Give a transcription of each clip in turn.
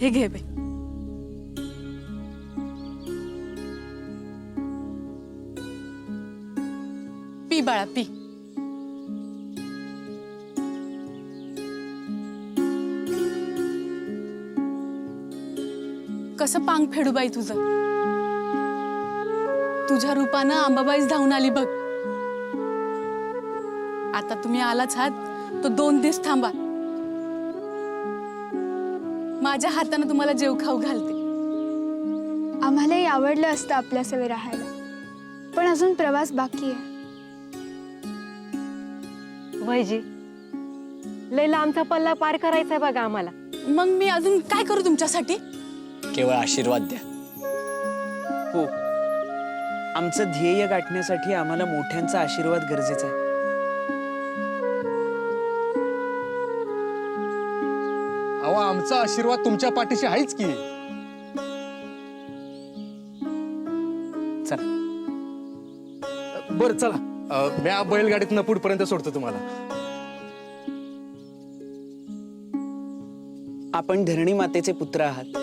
हे घे बे. पी बाळा पी. कसं पांग फेडू बाई तुझं. तुझ्या रूपानं अंबाबाईच धावून आली बघ. आता तुम्ही आलाच आहात तो 2 दिवस थांबा. माझ्या हाताने तुम्हाला जेव खाऊ घालते. आम्हालाही आवडलं असतं आपल्या सवय राहायला, पण अजून प्रवास बाकी आहे. वैजी, लय लांबचा पल्ला पार करायचा आहे बघा आम्हाला. मग मी अजून काय करू तुमच्यासाठी. केवळ आशीर्वाद द्या. हो, आमचं ध्येय गाठण्यासाठी आम्हाला मोठ्यांचा आशीर्वाद गरजेचा आहे. अहो, आमचा आशीर्वाद तुमच्या पाठीशी आहेच की. चला. बर चला, मी बैलगाडीतनं पुढपर्यंत सोडतो तुम्हाला. आपण धरणी मातेचे पुत्र आहात.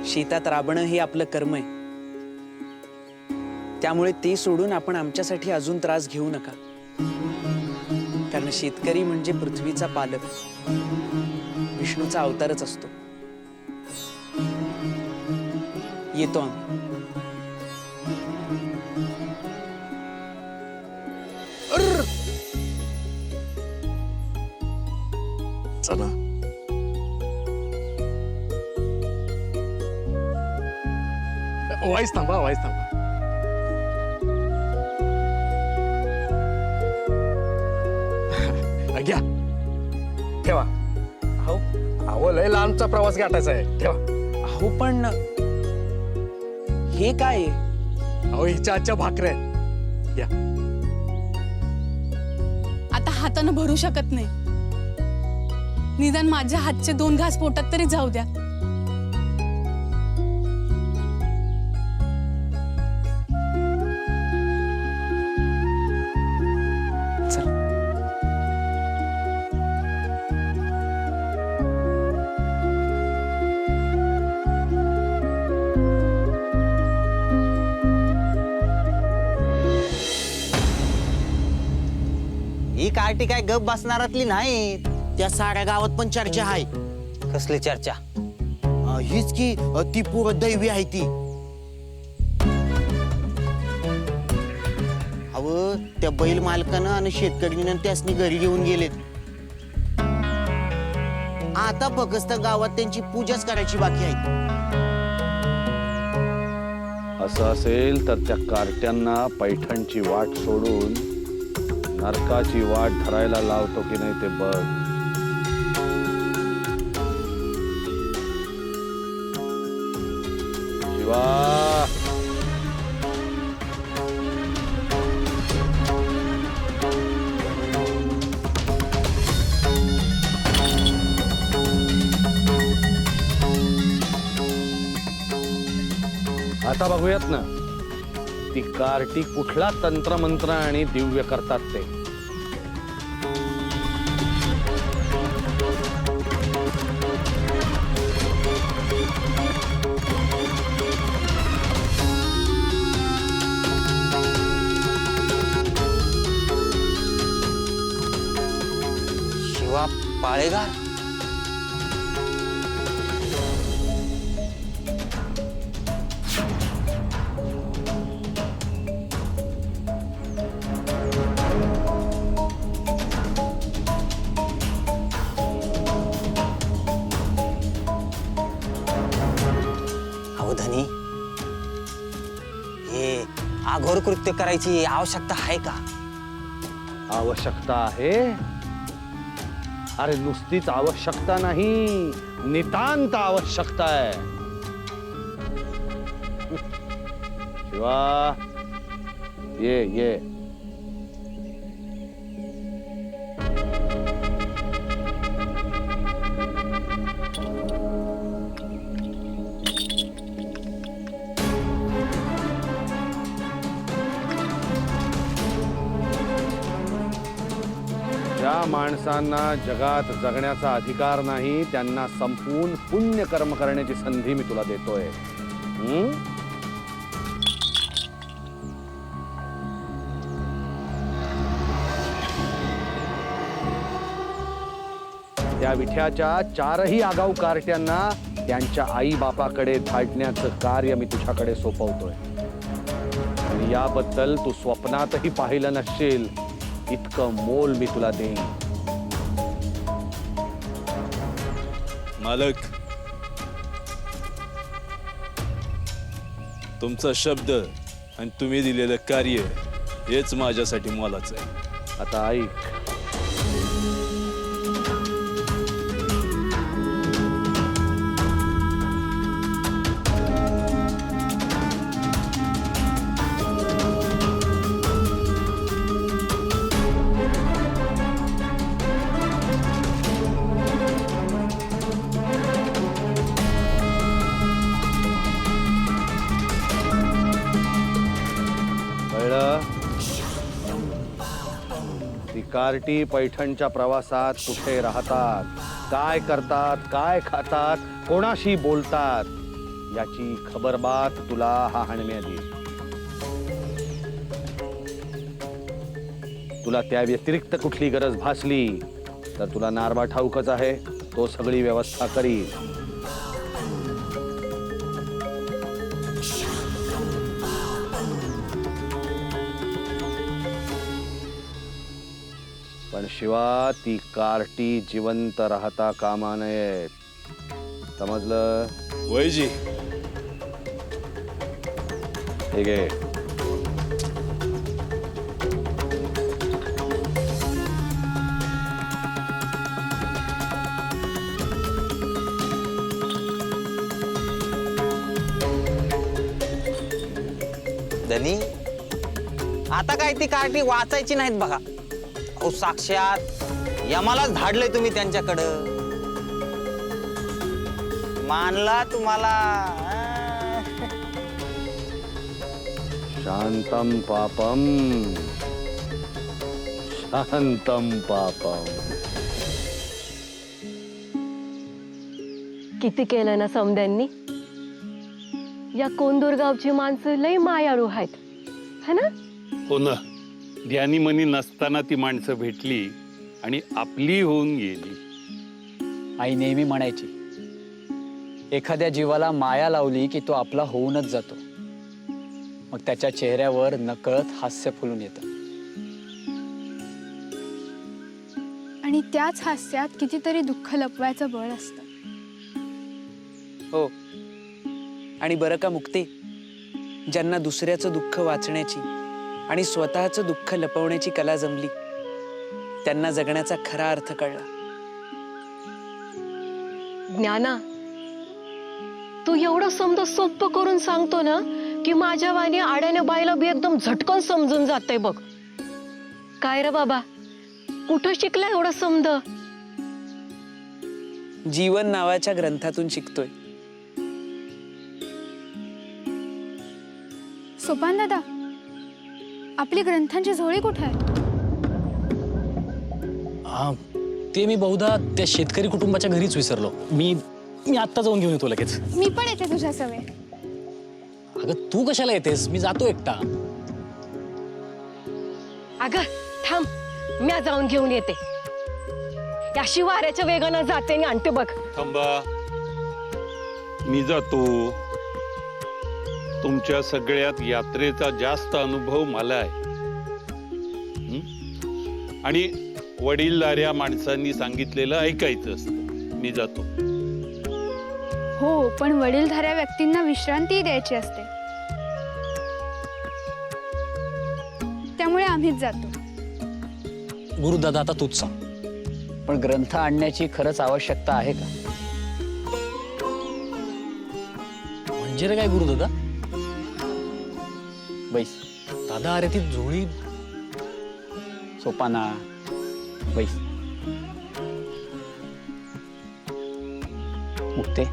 शेतात राबणं हे आपलं कर्म आहे. त्यामुळे ते सोडून आपण आमच्यासाठी अजून त्रास घेऊ नका. कारण शेतकरी म्हणजे पृथ्वीचा पालक, विष्णूचा अवतारच असतो. येतो आम्ही. चला. वाईस थांबा, वाईस थांबा. घ्या, ठेवा. हो. अहो, लय लांबचा प्रवास गाठायचा आहे, ठेवा. हो, पण हे काय आहे? अहो, हिच्या आजच्या भाकऱ्या आहेत. घ्या. आता हातानं भरू शकत नाही. निदान माझ्या हातचे 2 घास पोटात तरी जाऊ द्या. चल. ही कार्टी काय गप बसणारातली नाही. त्या साऱ्या गावात पण चर्चा आहे. कसली चर्चा. हीच की ती पोरं दैवी आहे ती. अव त्या बैल मालकानं आणि शेतकऱ्यांना त्यासनी घरी घेऊन गेलेत. आता फक्त गावात त्यांची पूजाच करायची बाकी आहे. असं असेल तर त्या कार्ट्यांना पैठणची वाट सोडून नरकाची वाट धरायला लावतो की नाही ते बघ. शिवा, आता बघूयात ना ती कार्टी कुठला तंत्रमंत्र आणि दिव्य करतात ते. शिवा पाळेगार. अवधानी, हे आघोर कृत्य करायची आवश्यकता आहे का. आवश्यकता आहे. अरे नुसतीच आवश्यकता नाही, नितांत आवश्यकता आहे. शिवा, ये ये. माणसांना जगात जगण्याचा अधिकार नाही, त्यांना संपून पुण्य कर्म करण्याची संधी मी तुला देतोय. त्या विठ्याच्या चारही आगाऊ कार्ट्यांना त्यांच्या आई बापाकडे धाडण्याचं कार्य मी तुझ्याकडे सोपवतोय. आणि याबद्दल तू स्वप्नातही पाहिलं नसशील इतकं मोल मी तुला देईन. मालक, तुमचा शब्द आणि तुम्ही दिलेलं कार्य हेच माझ्यासाठी मोलाचं आहे. आता ऐक, ती कार्टी पैठणच्या प्रवासात कुठे राहतात, काय करतात, काय खातात, कोणाशी बोलतात याची खबरबात तुला हा हणम्या देईल. तुला त्या व्यतिरिक्त कुठली गरज भासली तर तुला नारबा ठाऊकच आहे, तो सगळी व्यवस्था करील. पण शिवा ती कार्टी जिवंत राहता कामा नयेत, समजलं? वयजी, हे घे. धनी, आता काय ती कार्टी वाचायची नाहीत बघा. अहो साक्षात यमालाच धाडलंय तुम्ही त्यांच्याकडं. मानला तुम्हाला. शांतम पापम, शांतम पापम. किती केलं ना समद्यांनी. या कोंदूरगावची माणसं लई मायाळू आहेत, है ना? हो ना. ध्यानी मनी नसताना ती माणसं भेटली आणि आपली होऊन गेली. आई नेहमी म्हणायची, एखाद्या जीवाला माया लावली की तो आपला होऊनच जातो. मग त्याच्या चेहऱ्यावर नकळत हास्य फुलून येतं. आणि त्याच हास्यात कितीतरी दुःख लपवायचं बळ असतं. हो, आणि बरं का मुक्ती, ज्यांना दुसऱ्याचं दुःख वाचण्याची आणि स्वतःचं दुःख लपवण्याची कला जमली, त्यांना जगण्याचा खरा अर्थ कळला. ज्ञाना, तू एवढं समज सोपं करून सांगतो ना की माझ्या वाणी आड्याने बाईला बी एकदम झटकन समजून जाते बघ. काय रे बाबा, कुठं शिकला एवढं समज? जीवन नावाच्या ग्रंथातून शिकतोय. सोपान दादा, आपली ग्रंथांची झोळी कुठे आहे? ते मी बहुधा त्या शेतकरी कुटुंबाच्या घरीच विसरलो. मी आत्ता जाऊन घेऊन येतो लगेच. मी पण येते तुझ्या सवय. अगं तू कशाला येतेस? मी जातो एकटा. अगं थांब, म्या जाऊन घेऊन येते. या शिवाऱ्याच्या वेगानं जाते आणि आणते बघ. थांबा, मी जातो. तुमच्या सगळ्यात यात्रेचा जास्त अनुभव मला आहे. आणि वडीलधाऱ्या माणसांनी सांगितलेलं ऐकायचं असतं. मी जातो. हो, पण वडीलधाऱ्या व्यक्तींना विश्रांती द्यायची असते, त्यामुळे आम्हीच जातो. गुरुदादा, आता तूच सांग, पण ग्रंथ आणण्याची खरंच आवश्यकता आहे का? म्हणजे रे काय गुरुदादा? बैस. दादा, अरे ती झोळी. सोपाना, बैस. मुक्ते,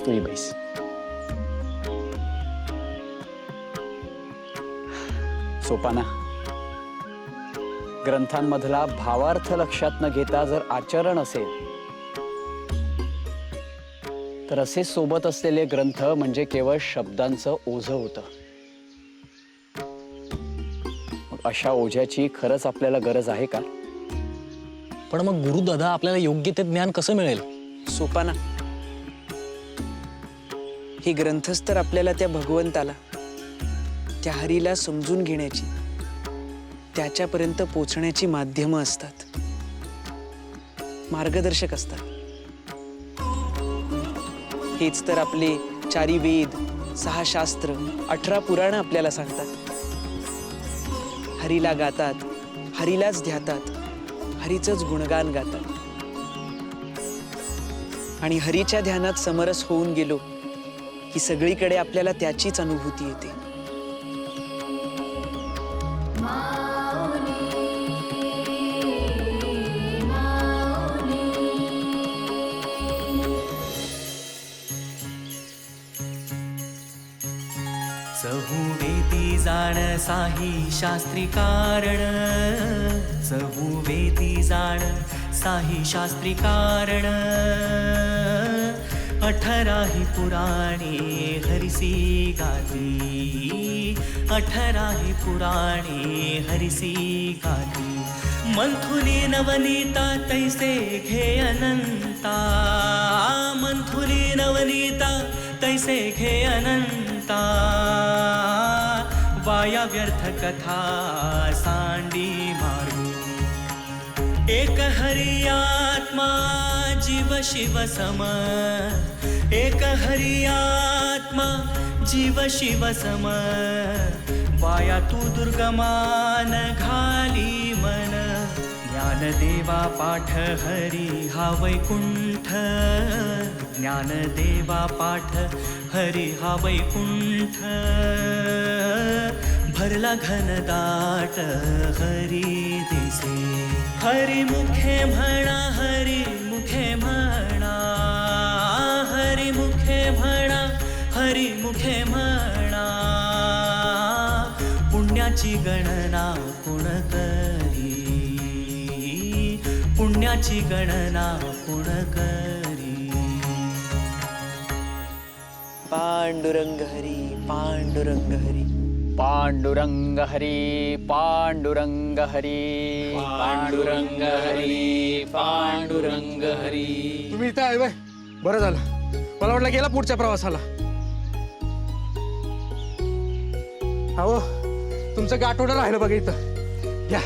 तूही बैस. सोपाना, ग्रंथांमधला भावार्थ लक्षात न घेता जर आचरण असेल तर असे सोबत असलेले ग्रंथ म्हणजे केवळ शब्दांचं ओझं होतं. मग अशा ओझ्याची खरंच आपल्याला गरज आहे का? पण मग गुरुदादा आपल्याला योग्य ते ज्ञान कसं मिळेल? सोपाना, हे ग्रंथच तर आपल्याला त्या भगवंताला, त्या हरीला समजून घेण्याची, त्याच्यापर्यंत पोचण्याची माध्यमं असतात, मार्गदर्शक असतात. हेच तर आपले 4 वेद, 6 शास्त्र, 18 पुराणं आपल्याला सांगतात. हरीला गातात, हरीलाच ध्यातात, हरीचंच गुणगान गातात. आणि हरीच्या ध्यानात समरस होऊन गेलो की सगळीकडे आपल्याला त्याचीच अनुभूती येते. चहुवेती जाण साही शास्त्री कारण, चहुवेती जाण साही शास्त्री कारण, 18 पुराणे हरिसी गाती, 18 पुराणे हरिसी गाती. मंथुनी नवनीता तैसे घे अनंता, मंथुनी नवनीता तैसे घे अनंता. वाया व्यर्थ कथा सांडी मारू, एक हरि आत्मा जीव शिव सम, एक हरि आत्मा जीव शिव सम. वाया तू दुर्गमान घाली मन, ज्ञानदेवा पाठ हरी हा वैकुंठ, ज्ञानदेवा पाठ हरी हा वैकुंठ. भरला घनदाट हरी दिसे, हरी मुखे म्हणा, हरी मुखे म्हणा, हरी मुखे म्हणा, हरी मुखे म्हणा. पुण्याची गणना कोण करी, पुण्याची गणना कोण करी. पांडुरंग हरी, पांडुरंग हरी, पांडुरंग हरी, पांडुरंग हरी, पांडुरंग हरी, पांडुरंग हरी. तुम्ही इथं आहे बाय, बरं झालं. मला वाटलं गेला पुढच्या प्रवासाला. अहो, तुमचं गाठोडं राहिलं बघा इथं. या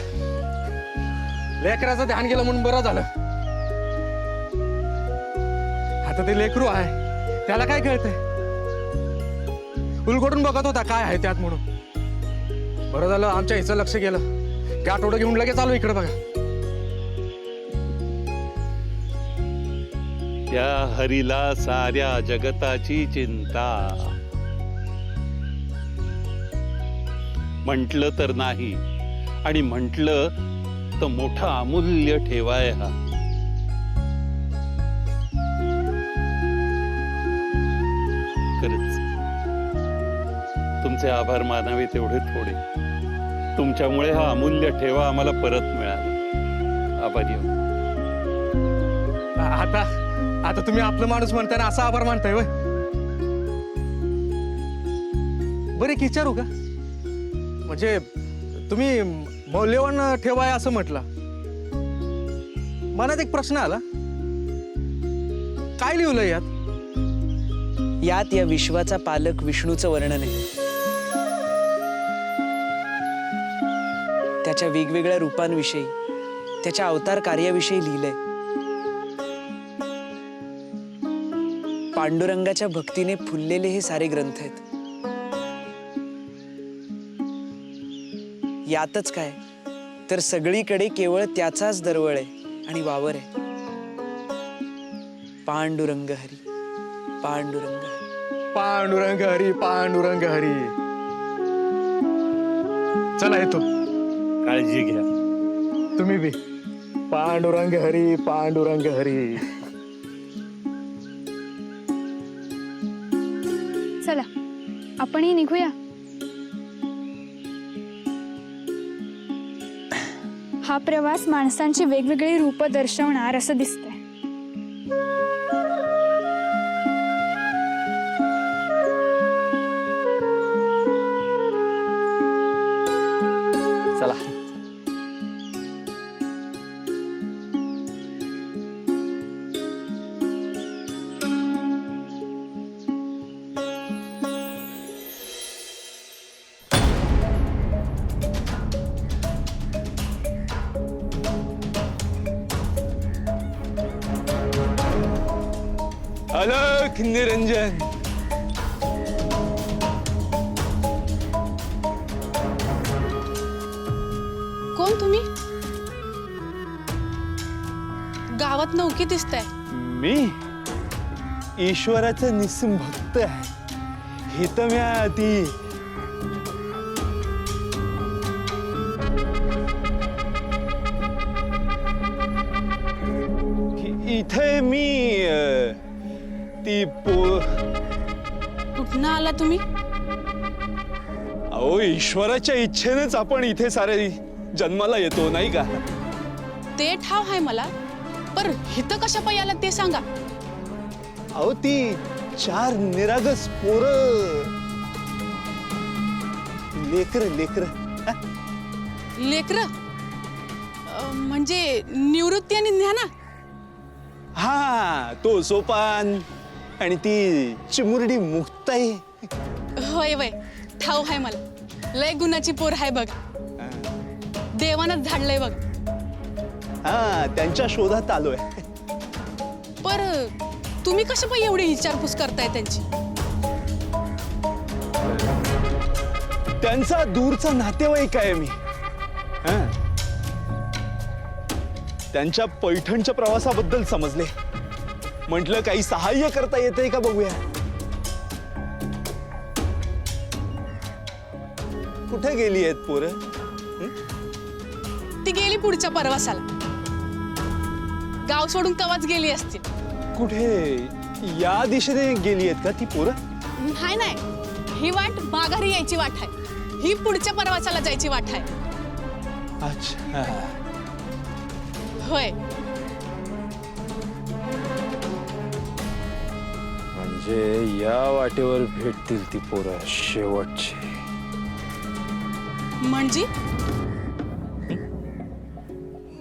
लेकराचं ध्यान गेलं म्हणून बरं झालं. आता ते लेकरू आहे, त्याला काय कळतंय? उलगडून बघत होता काय आहे त्यात म्हणून. बरं झालं आमच्या हिचं लक्ष गेलं. गाठोडं घेऊन लगेच आलो इकडे बघा. त्या हरीला साऱ्या जगताची चिंता, म्हटलं तर नाही आणि म्हटलं तर मोठा अमूल्य ठेवाय हा. खरंच तुमचे आभार मानावे तेवढे थोडे. तुमच्यामुळे हा अमूल्य ठेवा आम्हाला परत मिळाला. आभारी आहोत. आता आता तुम्ही आपलं माणूस म्हणताय ना, असा आभार मानताय वय. बरं एक विचारू का? म्हणजे तुम्ही मौल्यवान ठेवाय असं म्हटलं, मनात एक प्रश्न आला. काय लिहिलं यात? यात या विश्वाचा पालक विष्णूचं वर्णन आहे. त्याच्या वेगवेगळ्या रूपांविषयी, त्याच्या अवतार कार्याविषयी लिहिलंय. पांडुरंगाच्या भक्तीने फुललेले हे सारे ग्रंथ आहेत. यातच काय तर सगळीकडे केवळ त्याचाच दरवळ आहे आणि वावर आहे. पांडुरंग हरी, पांडुरंग हरी, पांडुरंग हरी, पांडुरंग हरी. चला येतो. काळजी घ्या. तुम्ही बी. पांडुरंग हरी, पांडुरंग हरी. चला आपणही निघूया. हा प्रवास माणसांची वेगवेगळी रूपं दर्शवणार असं दिसतंय. चला. अलख निरंजन. कोण तुम्ही? गावात नौकी दिसताय. मी ईश्वराचा निस्सिम भक्त आहे. हे तर म्या ती इथे मी ती कुठनं आला तुम्ही? अहो, ईश्वराच्या इच्छेनेच आपण इथे सारे जन्माला येतो नाही का? ते ठाव आहे मला, पर हिथं कशा पायी आला ते सांगा. अहो, ती 4 निरागस पोरं, लेकर लेकर म्हणजे निवृत्ती आणि ज्ञाना. हा, तो सोपान आणि ती चिमुरडी मुक्ताई. होय वय, ठाव आहे मला. लय गुणाची पोर आहे बघ. देवानच झाडलंय बघ. हा, त्यांच्या शोधात आलोय. पर तुम्ही कशा पायी एवढी विचारपूस करताय त्यांची? त्यांचा दूरचा नातेवाईक आहे मी. त्यांच्या पैठणच्या प्रवासाबद्दल समजले. म्हटलं काही सहाय्य करता येते का बघूया. कुठे गेली आहेत पोरं? ती गेली पुढच्या परवासाला. गाव सोडून कवाच गेली असतील. कुठे? या दिशेने गेली आहेत का ती पोरं? नाही, ही वाट माघारी यायची वाट आहे. ही पुढच्या परवासाला जायची वाट आहे. अच्छा. होय. म्हणजे या वाटेवर भेटतील ती पोरं शेवटची.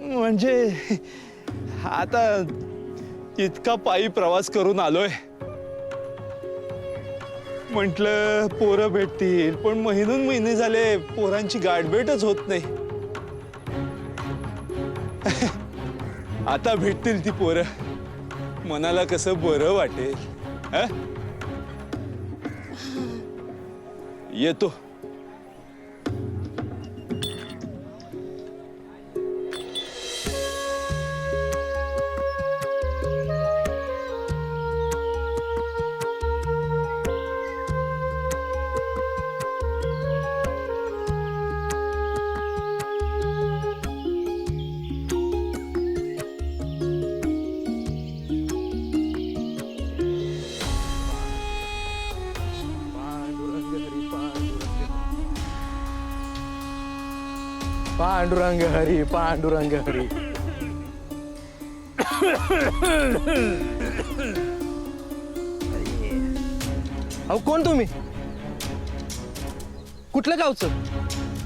म्हणजे आता इतका पायी प्रवास करून आलोय. म्हटलं पोरं भेटतील, पण महिने झाले पोरांची गाठभेटच होत नाही. आता भेटतील ती पोरं, मनाला कसं बरं वाटेल. येतो. पांडुरंग हरी, पांडुरंग हरी. अहो, कोण तुम्ही? कुठलं गावचं?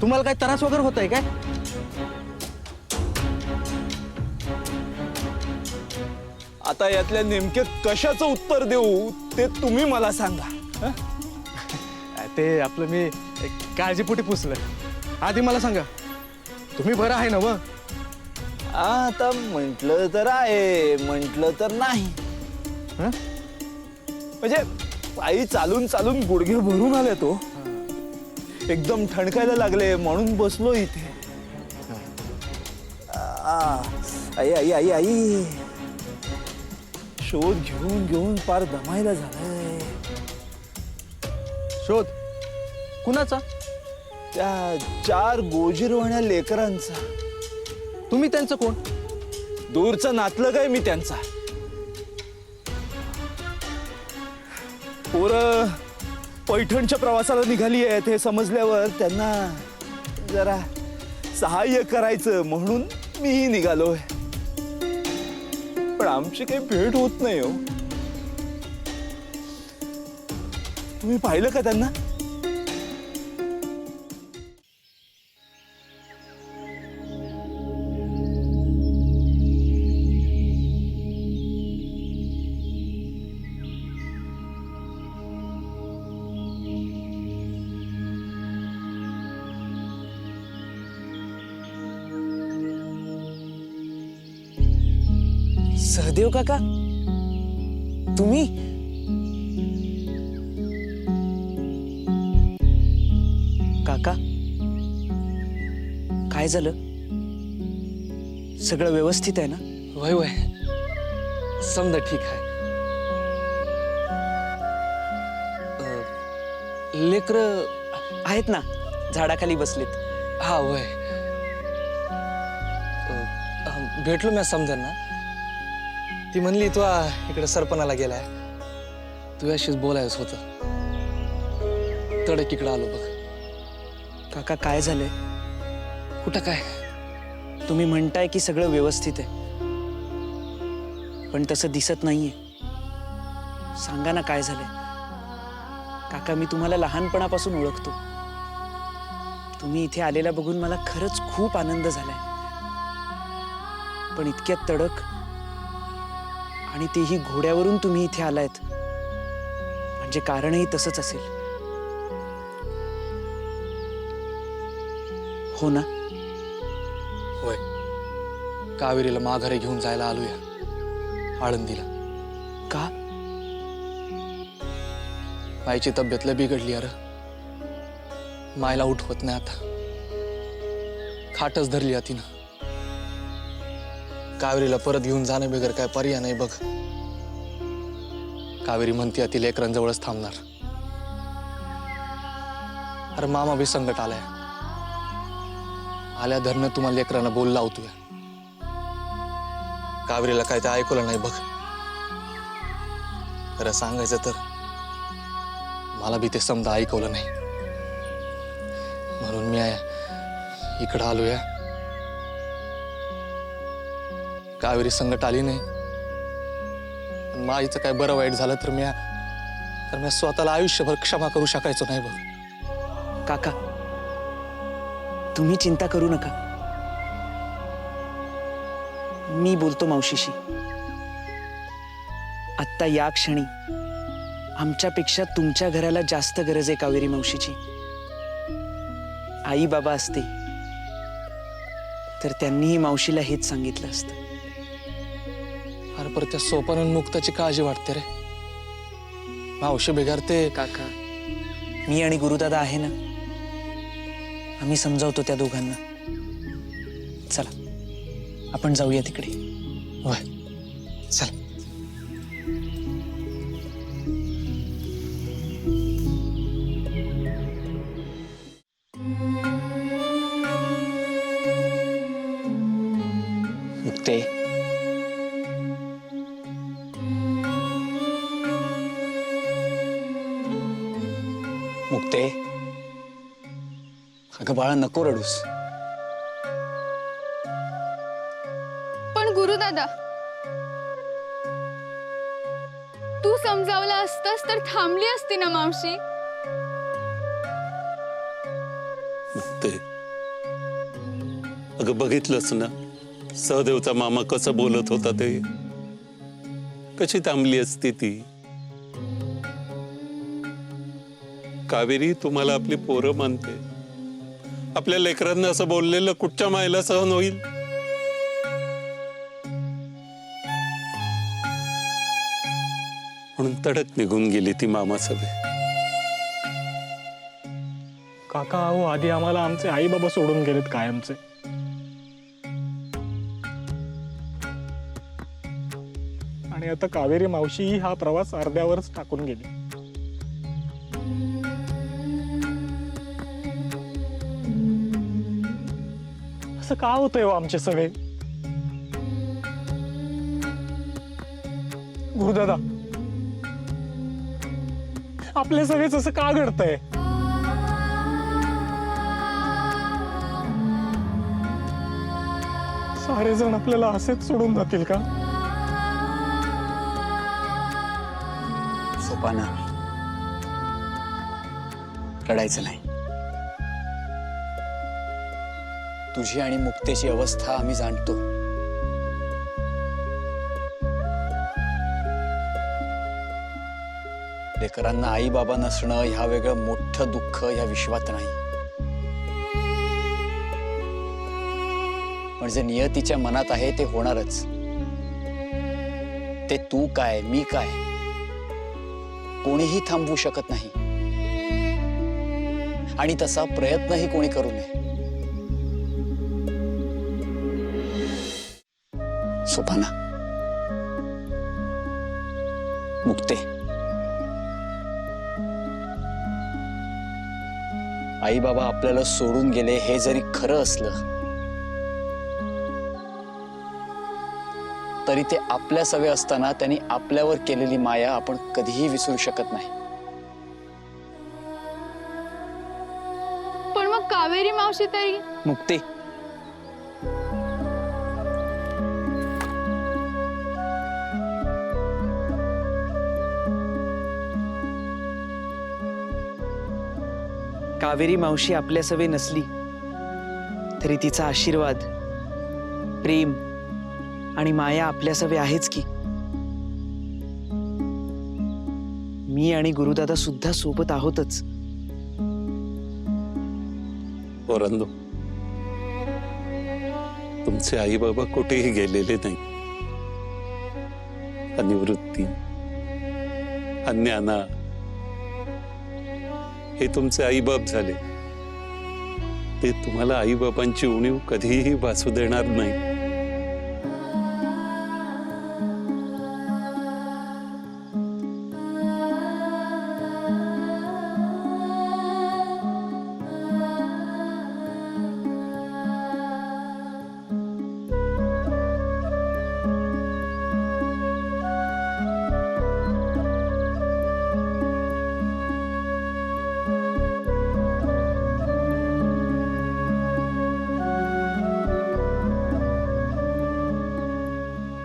तुम्हाला काय त्रास वगैरे होत आहे काय? आता यातल्या नेमके कशाचं उत्तर देऊ ते तुम्ही मला सांगा. ते आपलं मी काळजीपोटी पुसलं. आधी मला सांगा, तुम्ही बरं आहे ना? व आता म्हटलं तर आहे, म्हटलं तर नाही. म्हणजे पायी चालून चालून गुडघे भरून आले तो. एकदम ठणकायला लागले म्हणून बसलो इथे. आई आई आई आई, शोध घेऊन घेऊन पार दमायला झालंय. शोध कुणाचा? त्या 4 गोजीरवाण्या लेकरांचा. तुम्ही त्यांचं कोण? दूरचा नातलं काय मी त्यांचा. पोरं पैठणच्या प्रवासाला निघाली आहेत हे समजल्यावर त्यांना जरा सहाय्य करायचं म्हणून मीही निघालोय. पण आमची काही भेट होत नाही हो. तुम्ही पाहिलं का त्यांना? सहदेव काका, तुम्ही? काका, काय झालं? सगळं व्यवस्थित आहे ना? वय वय समजा ठीक आहे. लेकर आहेत ना, झाडाखाली बसलेत. हा वय भेटलो मी समजा ना. ती म्हणली तू इकडे सरपणाला गेलाय, तुझ्याशीच बोलायचं होतं. तडक इकडे आलो बघ. काका, काय झालंय? कुठं काय? तुम्ही म्हणताय की सगळं व्यवस्थित आहे, पण तसं दिसत नाहीये. सांगा ना काय झालंय? काका, मी तुम्हाला लहानपणापासून ओळखतो. तुम्ही इथे आलेला बघून मला खरंच खूप आनंद झालाय. पण इतक्या तडक आणि तेही घोड्यावरून तुम्ही इथे आलायत, म्हणजे कारणही तसंच असेल, हो ना? होय, कावेरीला माघारी घेऊन जायला आलोया आळंदीला. का? माईची तब्येत लय बिघडली. अरे मायला उठवत नाही आता, खाटच धरली तिनं. कावेरीला परत घेऊन जाणं बिगर काय पर्याय नाही बघ. कावेरी म्हणते ती लेकरांजवळच थांबणार. अरे मामा बी संकट आलाय. आल्या धरणं तुम्हाला लेकरांना बोल लावतोय. कावेरीला काय ते ऐकलं नाही बघ. खरं सांगायचं तर मला बी ते समजा ऐकवलं नाही, म्हणून मी इकडं आलोया. कावेरी संकट आली नाही, पण माईचं काय बरं वाईट झालं तर मी स्वतःला आयुष्यभर क्षमा करू शकायचो नाही बघ. काका, तुम्ही चिंता करू नका. मी बोलतो मावशीशी. आत्ता या क्षणी आमच्यापेक्षा तुमच्या घराला जास्त गरज आहे कावेरी मावशीची. आई बाबा असते तर त्यांनीही मावशीला हेच सांगितलं असतं. अरे पर त्या सोपानोन्मुक्ताची काळजी वाटते रे. मावशी बिगारते. काका, मी आणि गुरुदादा आहे ना, आम्ही समजावतो त्या दोघांना. चला, आपण जाऊया तिकडे. होय, चल. मुक्ते, मुक्ते, अगं बाळा, नको रडूस. पण गुरुदादा, तू समजावला असतास तर थांबली असती ना मावशी. ते अगं बघितलंच ना, सहदेवचा मामा कसं बोलत होता ते. कशी थांबली असती ती. कावेरी तुम्हाला आपली पोरं मानते. आपल्या लेकरांना असं बोललेलं कुठच्या मायला सहन होईल? म्हणून तडक निघून गेली ती मामा सभे. काका, अहो आधी आम्हाला आमचे आई बाबा सोडून गेलेत कायमचे. आणि आता कावेरी मावशी ही हा प्रवास अर्ध्यावरच टाकून गेली. असं का होतंय हो आमचे सगळे? गुरुदादा, आपले सगळेच असं का घडतंय? सारे जण आपल्याला असेच सोडून जातील का? सोपाना, रडायचं नाही. तुझी आणि मुक्तेची अवस्था आम्ही जाणतो. लेकरांना आई बाबा नसणं ह्या वेगळं मोठं दुःख या विश्वात नाही. पण जे नियतीच्या मनात आहे ते होणारच. ते तू काय मी काय कोणीही थांबवू शकत नाही. आणि तसा प्रयत्नही कोणी करू नये. सोपाना, मुक्ते, आई बाबा आपल्याला सोडून गेले हे जरी खरं असलं तरी ते आपल्या सवे असताना त्यांनी आपल्यावर केलेली माया आपण कधीही विसरू शकत नाही. पण मग कावेरी मावशी तरी? मुक्ते, कावेरी मावशी आपल्या सवे नसली तरी तिचा आशीर्वाद, प्रेम आणि माया आपल्या सवे आहेच की. मी आणि गुरुदादा सुद्धा सोबत आहोतच. पोरांनो, तुमचे आई बाबा कुठेही गेलेले नाही. अनिवृत्ती, अन्याना हे तुमचे आई बाप झाले. ते तुम्हाला आई बाबांची उणीव कधीही भासू देणार नाही.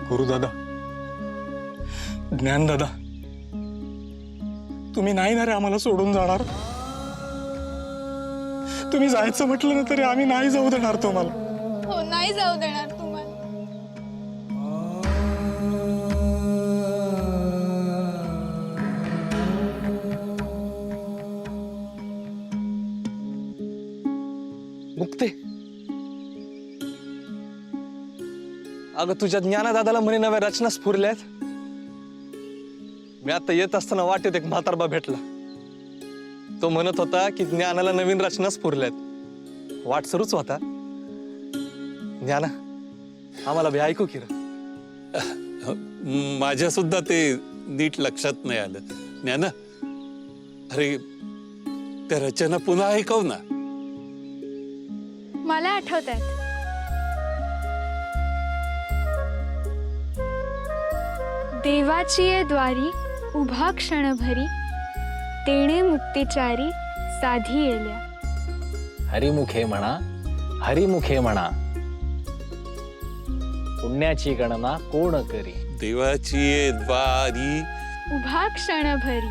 गुरुदादा, ज्ञानदादा, तुम्ही नाही ना रे आम्हाला सोडून जाणार? तुम्ही जायचं म्हटलं ना तरी आम्ही नाही जाऊ देणार तुम्हाला. हो, नाही जाऊ देणार तुम्हाला. मुक्ते, अगं तुझ्या ज्ञानदादाला म्हणे नव्या रचना स्फुरल्यात. मी आता येत असताना वाटेत एक म्हातारबा भेटला. तो म्हणत होता की ज्ञानाला नवीन रचना स्फुरल्यात. वाट सुरूच होता. ज्ञाना, आम्हाला बी ऐकू की रे? माझ्या सुद्धा ते नीट लक्षात नाही आलं. ज्ञाना, अरे त्या रचना पुन्हा ऐकव ना. मला आठवत आहेत. देवाची ये द्वारी उभा क्षणभरी, तेणे मुक्तिचारी साधी येल्या. हरिमुखे म्हणा, हरिमुखे म्हणा, पुण्याची गणना कोण करी. देवाची ये द्वारी उभा क्षणभरी,